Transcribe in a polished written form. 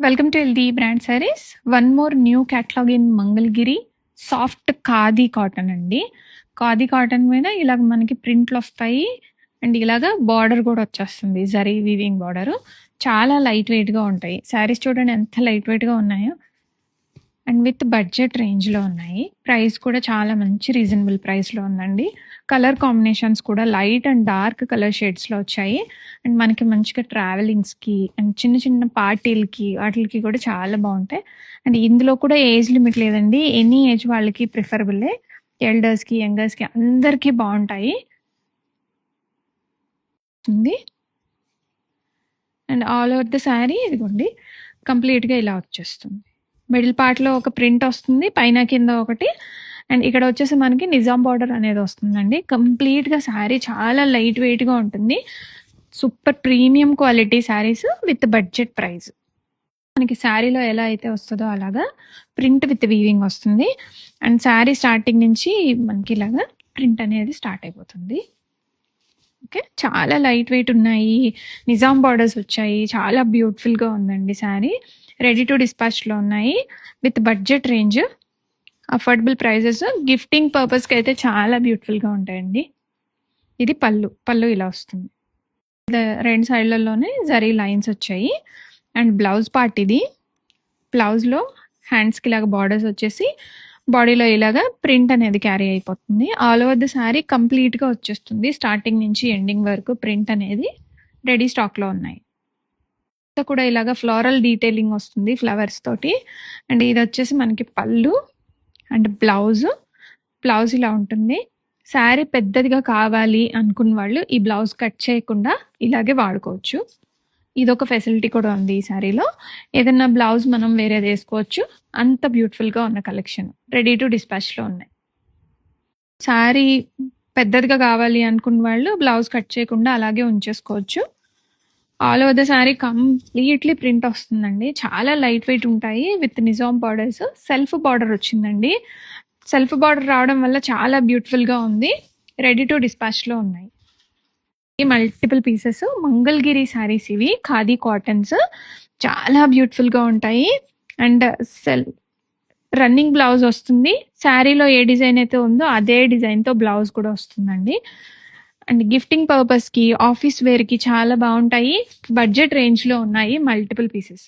Welcome to LD brand saris. One more new catalogue in Mangalagiri. Soft khadi cotton అండి. Khadi cotton మీద ఇలాగ మనకి ప్రింట్‌లొస్తాయి. అండ్ ఇలాగ బార్డర్ కూడా వచ్చేస్తుంది. Zari weaving border. చాలా లైట్ వెయిట్‌గా ఉంటాయి. శారీస్ చూడండి ఎంత లైట్ వెయిట్‌గా ఉన్నాయో. అండ్ విత్ బడ్జెట్ రేంజ్‌లో ఉన్నాయి. ప్రైస్ కూడా చాలా మంచి రీజనబుల్ ప్రైస్‌లో ఉందండి. కలర్ కాంబినేషన్స్ కూడా లైట్ అండ్ డార్క్ కలర్ షేడ్స్‌లో వచ్చాయి. అండ్ మనకి మంచిగా ట్రావెలింగ్స్‌కి అండ్ చిన్న చిన్న పార్టీలకి వాటిలకి కూడా చాలా బావుంటాయి. అండ్ ఇందులో కూడా ఏజ్ లిమిట్ లేదండి. ఎనీ ఏజ్ వాళ్ళకి ప్రిఫరబులే. ఎల్డర్స్‌కి, యంగర్స్‌కి అందరికీ బావుంటాయి. ఉంది. And all over the sari ఇదిగోండి కంప్లీట్‌గా ఇలా వచ్చేస్తుంది. మిడిల్ పార్ట్‌లో ఒక ప్రింట్ వస్తుంది. పైన కింద ఒకటి. అండ్ ఇక్కడ వచ్చేసి మనకి నిజాం బార్డర్ అనేది వస్తుందండి. కంప్లీట్‌గా శారీ చాలా లైట్ వెయిట్‌గా ఉంటుంది. Super premium quality saris with budget price. మనకి శారీలో ఎలా అయితే వస్తదో అలాగా ప్రింట్ విత్ వీవింగ్ వస్తుంది. అండ్ శారీ స్టార్టింగ్ నుంచి మనకి ఇలాగా ప్రింట్ అనేది స్టార్ట్ అయిపోతుంది. ఓకే. చాలా లైట్ వెయిట్ ఉన్నాయి. నిజాం బార్డర్స్ వచ్చాయి. చాలా బ్యూటిఫుల్‌గా ఉందండి శారీ. రెడీ టు డిస్పాచ్‌లో ఉన్నాయి. With budget range. Affordable prices. Gifting పర్పస్‌కి అయితే చాలా బ్యూటిఫుల్‌గా ఉంటాయండి. ఇది పళ్ళు. పళ్ళు ఇలా వస్తుంది. రెండు సైడ్‌లలోనే జరీ లైన్స్ వచ్చాయి. అండ్ బ్లౌజ్ పార్ట్ ఇది. బ్లౌజ్‌లో హ్యాండ్స్‌కి ఇలాగ బార్డర్స్ వచ్చేసి బాడీలో ఇలాగా ప్రింట్ అనేది క్యారీ అయిపోతుంది. ఆల్ ఓవర్ ద శారీ కంప్లీట్‌గా వచ్చేస్తుంది. స్టార్టింగ్ నుంచి ఎండింగ్ వరకు ప్రింట్ అనేది రెడీ స్టాక్‌లో ఉన్నాయి. కూడా ఇలాగా ఫ్లోరల్ డీటెయిలింగ్ వస్తుంది ఫ్లవర్స్ తోటి. అండ్ ఇది వచ్చేసి మనకి పళ్ళు అండ్ బ్లౌజ్ ఇలా ఉంటుంది. శారీ పెద్దదిగా కావాలి అనుకున్న వాళ్ళు ఈ బ్లౌజ్ కట్ చేయకుండా ఇలాగే వాడుకోవచ్చు. ఇదొక ఫెసిలిటీ కూడా ఉంది ఈ శారీలో. ఏదైనా బ్లౌజ్ మనం వేరేది వేసుకోవచ్చు. అంత బ్యూటిఫుల్‌గా ఉన్న కలెక్షన్. రెడీ టు డిస్పాచ్‌లో ఉన్నాయి. శారీ పెద్దదిగా కావాలి అనుకున్న వాళ్ళు బ్లౌజ్ కట్ చేయకుండా అలాగే ఉంచేసుకోవచ్చు. All over the sari completely print వస్తుందండి. చాలా లైట్ వెయిట్ ఉంటాయి. With Nizam borders. Self border వచ్చిందండి. సెల్ఫ్ బార్డర్ రావడం వల్ల చాలా బ్యూటిఫుల్‌గా ఉంది. రెడీ టు డిస్పాచ్‌లో ఉన్నాయి. మల్టిపుల్ పీసెస్ మంగళగిరి శారీస్ ఇవి. ఖాదీ కాటన్స్ చాలా బ్యూటిఫుల్‌గా ఉంటాయి. అండ్ రన్నింగ్ బ్లౌజ్ వస్తుంది. శారీలో ఏ డిజైన్ అయితే ఉందో అదే డిజైన్‌తో బ్లౌజ్ కూడా వస్తుందండి. అండ్ గిఫ్టింగ్ పర్పస్‌కి, ఆఫీస్ వేర్‌కి చాలా బావుంటాయి. బడ్జెట్ రేంజ్‌లో ఉన్నాయి మల్టిపుల్ పీసెస్.